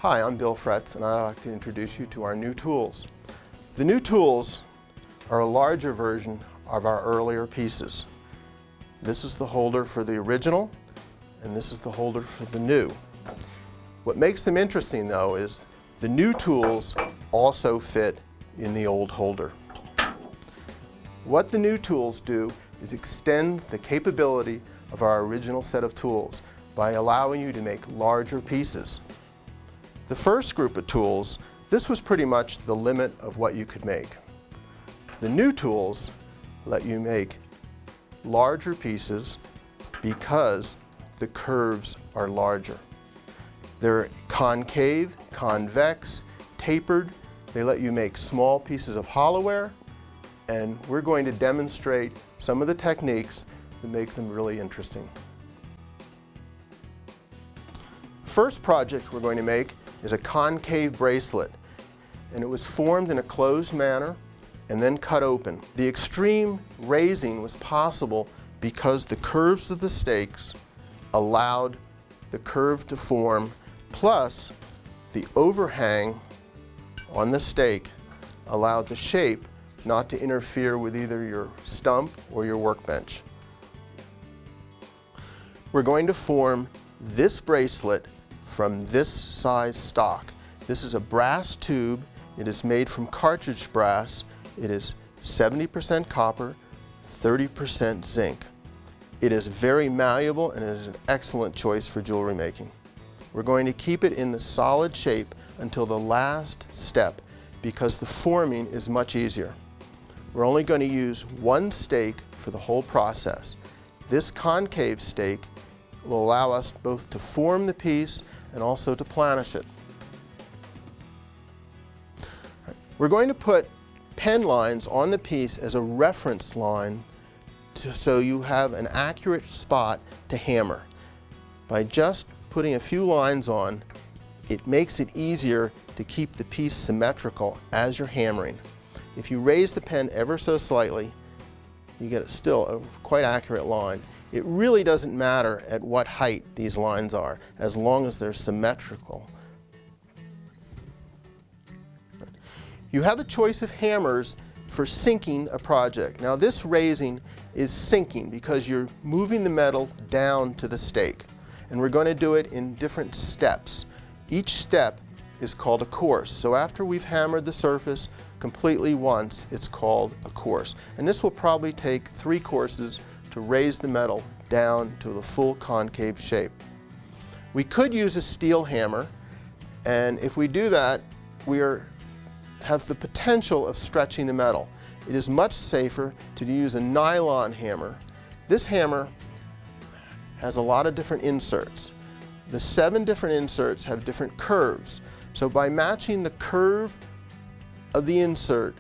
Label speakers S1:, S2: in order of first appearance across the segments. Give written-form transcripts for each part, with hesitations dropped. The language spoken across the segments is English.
S1: Hi, I'm Bill Fretz, and I'd like to introduce you to our new tools. The new tools are a larger version of our earlier pieces. This is the holder for the original, and this is the holder for the new. What makes them interesting, though, is the new tools also fit in the old holder. What the new tools do is extend the capability of our original set of tools by allowing you to make larger pieces. The first group of tools, this was pretty much the limit of what you could make. The new tools let you make larger pieces because the curves are larger. They're concave, convex, tapered. They let you make small pieces of hollowware, and we're going to demonstrate some of the techniques that make them really interesting. First project we're going to make is a concave bracelet, and it was formed in a closed manner and then cut open. The extreme raising was possible because the curves of the stakes allowed the curve to form, plus the overhang on the stake allowed the shape not to interfere with either your stump or your workbench. We're going to form this bracelet from this size stock. This is a brass tube. It is made from cartridge brass. It is 70% copper, 30% zinc. It is very malleable and it is an excellent choice for jewelry making. We're going to keep it in the solid shape until the last step because the forming is much easier. We're only going to use one stake for the whole process. This concave stake will allow us both to form the piece and also to planish it. We're going to put pen lines on the piece as a reference line so you have an accurate spot to hammer. By just putting a few lines on, it makes it easier to keep the piece symmetrical as you're hammering. If you raise the pen ever so slightly, you get still a quite accurate line. It really doesn't matter at what height these lines are, as long as they're symmetrical. You have a choice of hammers for sinking a project. Now this raising is sinking because you're moving the metal down to the stake. And we're going to do it in different steps. Each step is called a course. So after we've hammered the surface completely once, it's called a course. And this will probably take 3 courses to raise the metal down to the full concave shape. We could use a steel hammer, and if we do that, we have the potential of stretching the metal. It is much safer to use a nylon hammer. This hammer has a lot of different inserts. The 7 different inserts have different curves. So by matching the curve of the insert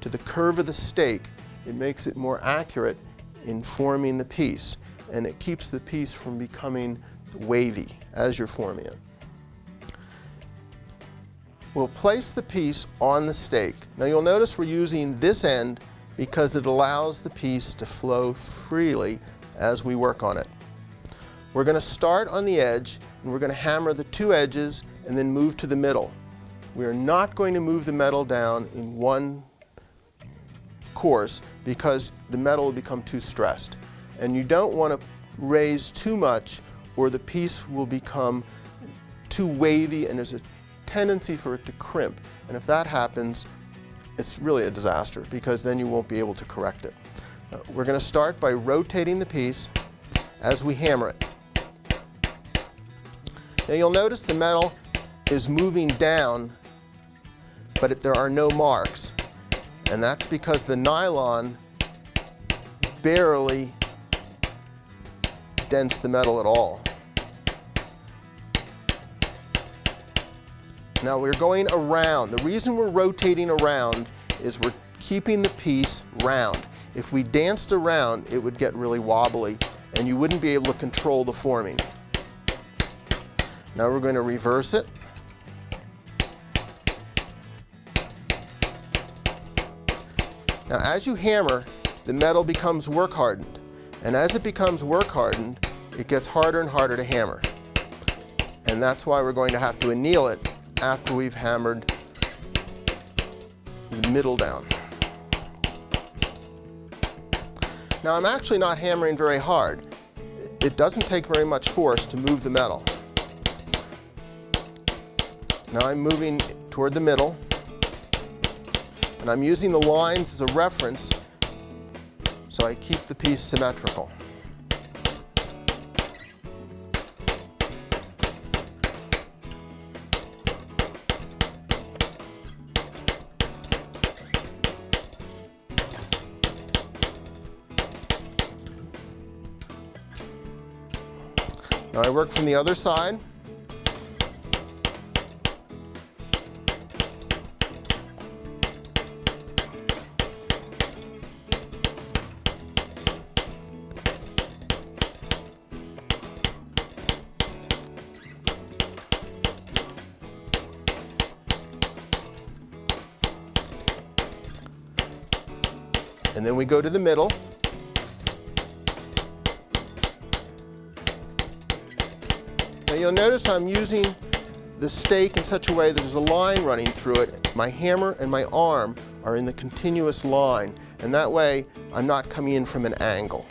S1: to the curve of the stake, it makes it more accurate in forming the piece, and it keeps the piece from becoming wavy as you're forming it. We'll place the piece on the stake. Now you'll notice we're using this end because it allows the piece to flow freely as we work on it. We're going to start on the edge, and we're going to hammer the 2 edges and then move to the middle. We are not going to move the metal down in one course because the metal will become too stressed. And you don't want to raise too much or the piece will become too wavy and there's a tendency for it to crimp. And if that happens, it's really a disaster because then you won't be able to correct it. We're going to start by rotating the piece as we hammer it. Now you'll notice the metal is moving down, but there are no marks. And that's because the nylon barely dents the metal at all. Now we're going around. The reason we're rotating around is we're keeping the piece round. If we danced around, it would get really wobbly and you wouldn't be able to control the forming. Now we're going to reverse it. Now as you hammer, the metal becomes work hardened. And as it becomes work hardened, it gets harder and harder to hammer. And that's why we're going to have to anneal it after we've hammered the middle down. Now I'm actually not hammering very hard. It doesn't take very much force to move the metal. Now I'm moving toward the middle, and I'm using the lines as a reference so I keep the piece symmetrical. Now I work from the other side. And then we go to the middle. Now you'll notice I'm using the stake in such a way that there's a line running through it. My hammer and my arm are in the continuous line, and that way I'm not coming in from an angle.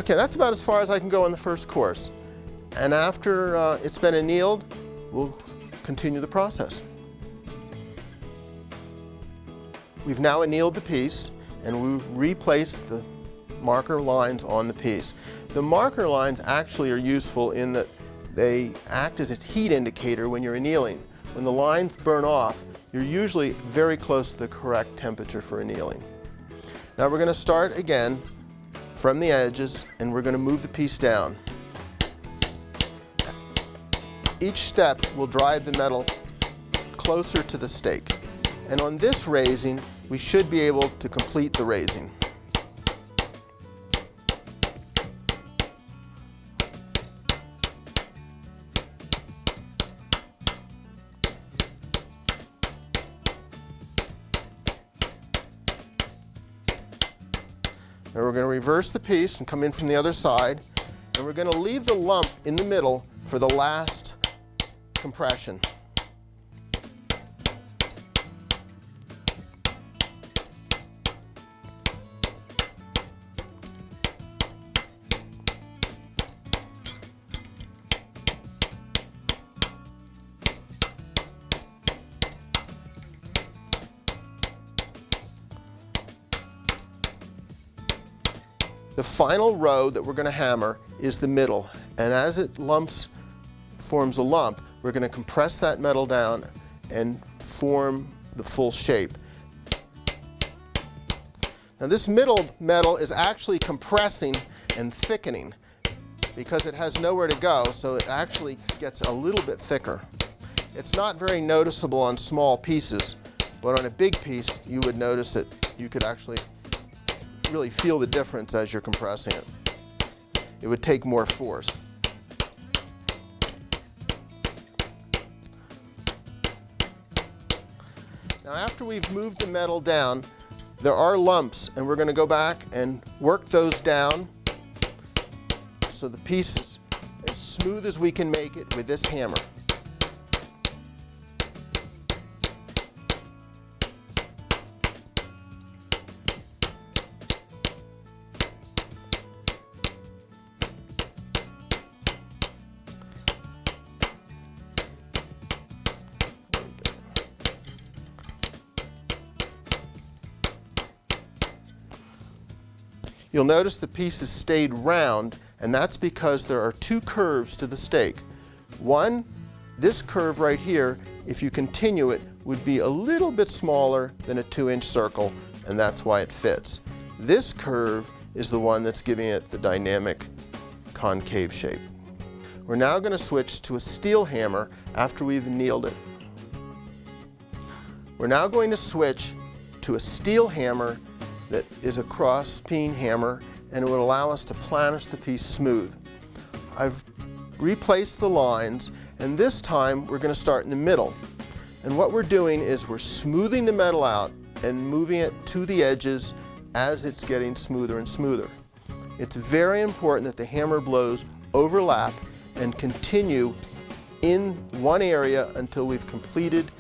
S1: Okay, that's about as far as I can go in the first course. And after it's been annealed, we'll continue the process. We've now annealed the piece, and we've replaced the marker lines on the piece. The marker lines actually are useful in that they act as a heat indicator when you're annealing. When the lines burn off, you're usually very close to the correct temperature for annealing. Now we're going to start again from the edges, and we're going to move the piece down. Each step will drive the metal closer to the stake. And on this raising, we should be able to complete the raising. And we're going to reverse the piece and come in from the other side, and we're going to leave the lump in the middle for the last compression. The final row that we're going to hammer is the middle, and as it forms a lump, we're going to compress that metal down and form the full shape. Now this middle metal is actually compressing and thickening because it has nowhere to go, so it actually gets a little bit thicker. It's not very noticeable on small pieces, but on a big piece you would notice it. You could actually really feel the difference as you're compressing it. It would take more force. Now after we've moved the metal down, there are lumps, and we're going to go back and work those down so the piece is as smooth as we can make it with this hammer. You'll notice the piece has stayed round, and that's because there are two curves to the stake. One, this curve right here, if you continue it, would be a little bit smaller than a 2-inch circle, and that's why it fits. This curve is the one that's giving it the dynamic concave shape. We're now going to switch to a steel hammer after we've annealed it. We're now going to switch to a steel hammer that is a cross peen hammer, and it would allow us to planish the piece smooth. I've replace the lines, and this time we're going to start in the middle. And what we're doing is we're smoothing the metal out and moving it to the edges as it's getting smoother and smoother. It's very important that the hammer blows overlap and continue in one area until we've completed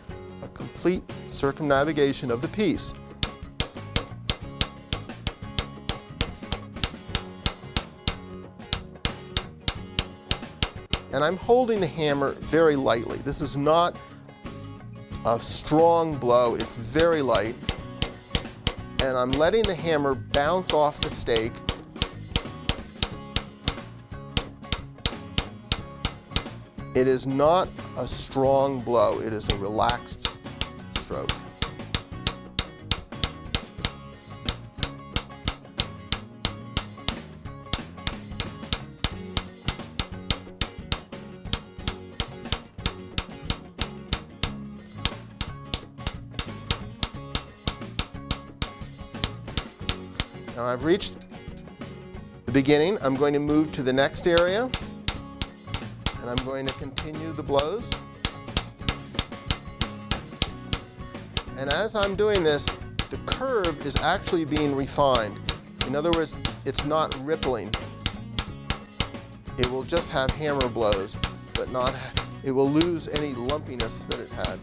S1: a complete circumnavigation of the piece. And I'm holding the hammer very lightly. This is not a strong blow, it's very light. And I'm letting the hammer bounce off the stake. It is not a strong blow, it is a relaxed stroke. Now I've reached the beginning. I'm going to move to the next area, and I'm going to continue the blows. And as I'm doing this, the curve is actually being refined. In other words, it's not rippling. It will just have hammer blows, but it will lose any lumpiness that it had.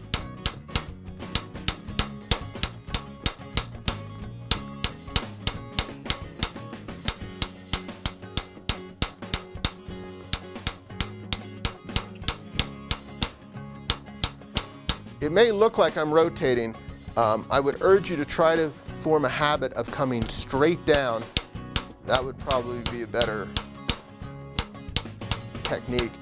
S1: It may look like I'm rotating. I would urge you to try to form a habit of coming straight down. That would probably be a better technique.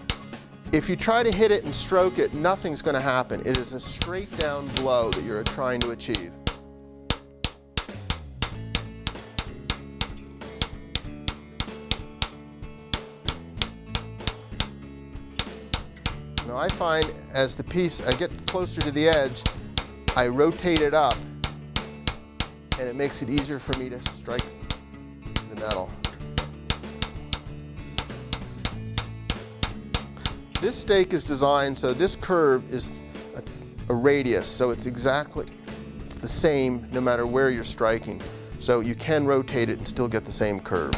S1: If you try to hit it and stroke it, nothing's going to happen. It is a straight down blow that you're trying to achieve. Now I find as the piece, I get closer to the edge, I rotate it up, and it makes it easier for me to strike the metal. This stake is designed so this curve is a radius, so it's the same no matter where you're striking. So you can rotate it and still get the same curve.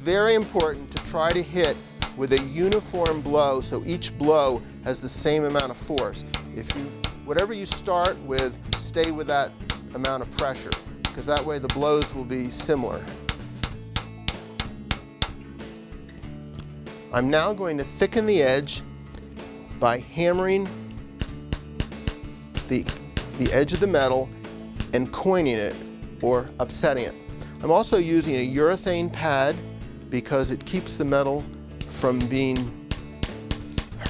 S1: Very important to try to hit with a uniform blow so each blow has the same amount of force. Whatever you start with, stay with that amount of pressure, because that way the blows will be similar. I'm now going to thicken the edge by hammering the edge of the metal and coining it or upsetting it. I'm also using a urethane pad because it keeps the metal from being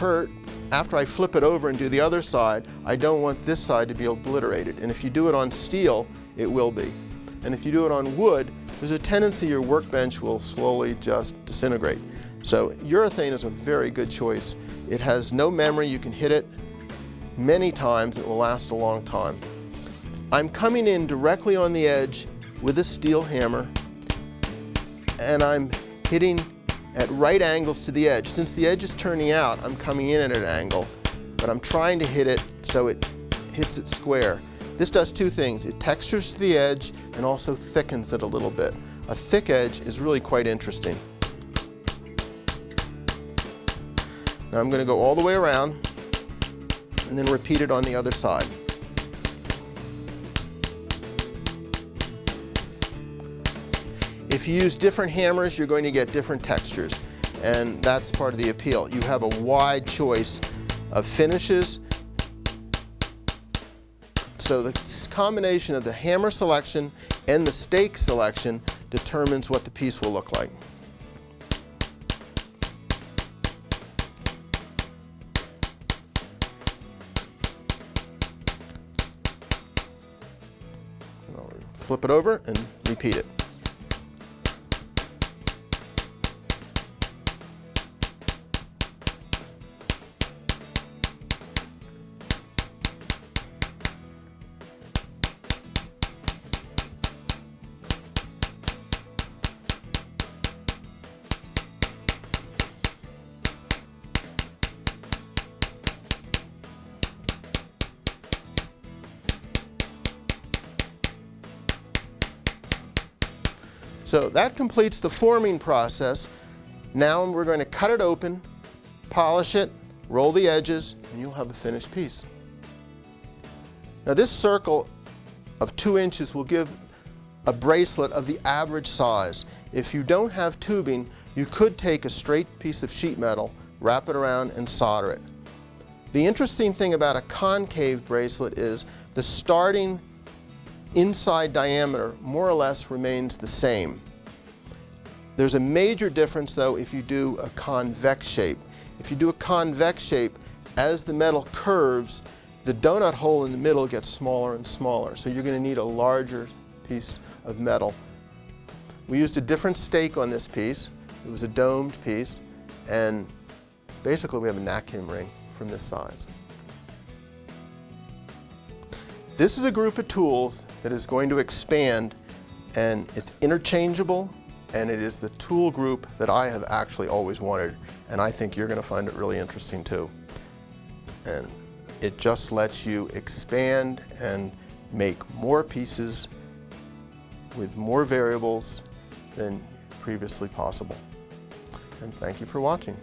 S1: hurt. After I flip it over and do the other side, I don't want this side to be obliterated. And if you do it on steel, it will be. And if you do it on wood, there's a tendency your workbench will slowly just disintegrate. So urethane is a very good choice. It has no memory. You can hit it many times. It will last a long time. I'm coming in directly on the edge with a steel hammer, and I'm hitting at right angles to the edge. Since the edge is turning out, I'm coming in at an angle, but I'm trying to hit it so it hits it square. This does two things. It textures to the edge and also thickens it a little bit. A thick edge is really quite interesting. Now I'm going to go all the way around and then repeat it on the other side. If you use different hammers, you're going to get different textures, and that's part of the appeal. You have a wide choice of finishes, so the combination of the hammer selection and the stake selection determines what the piece will look like. flip it over and repeat it. So that completes the forming process. Now we're going to cut it open, polish it, roll the edges, and you'll have a finished piece. Now this circle of 2 inches will give a bracelet of the average size. If you don't have tubing, you could take a straight piece of sheet metal, wrap it around, and solder it. The interesting thing about a concave bracelet is the starting inside diameter more or less remains the same. There's a major difference though if you do a convex shape. If you do a convex shape, as the metal curves, the donut hole in the middle gets smaller and smaller, so you're going to need a larger piece of metal. We used a different stake on this piece. It was a domed piece, and basically we have a napkin ring from this size. This is a group of tools that is going to expand, and it's interchangeable, and it is the tool group that I have actually always wanted, and I think you're going to find it really interesting too. And it just lets you expand and make more pieces with more variables than previously possible. And thank you for watching.